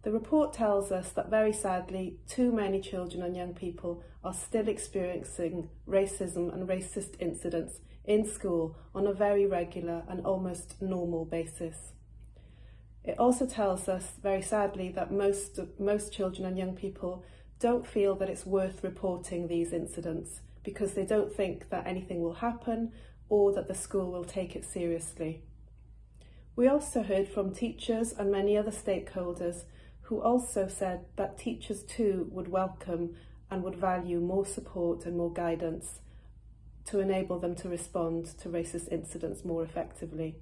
The report tells us that very sadly, too many children and young people are still experiencing racism and racist incidents in school on a very regular and almost normal basis. It also tells us, very sadly, that most children and young people don't feel that it's worth reporting these incidents because they don't think that anything will happen or that the school will take it seriously. We also heard from teachers and many other stakeholders who also said that teachers too would welcome and would value more support and more guidance to enable them to respond to racist incidents more effectively.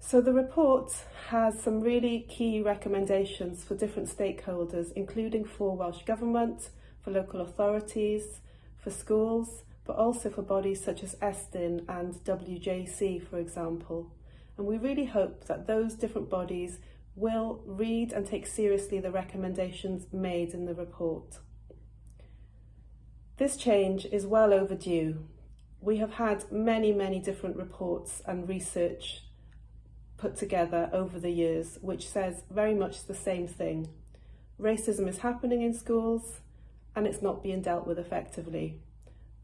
So the report has some really key recommendations for different stakeholders, including for Welsh Government, for local authorities, for schools, but also for bodies such as Estyn and WJC, for example. And we really hope that those different bodies will read and take seriously the recommendations made in the report. This change is well overdue. We have had many different reports and research put together over the years, which says very much the same thing. Racism is happening in schools and it's not being dealt with effectively.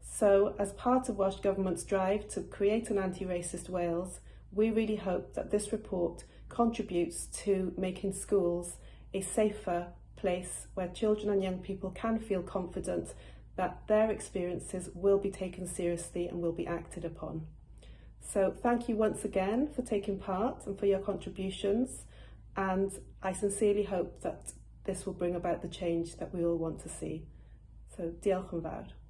So, as part of Welsh Government's drive to create an anti-racist Wales, we really hope that this report contributes to making schools a safer place where children and young people can feel confident that their experiences will be taken seriously and will be acted upon. So thank you once again for taking part and for your contributions, and I sincerely hope that this will bring about the change that we all want to see. So diolch yn fawr.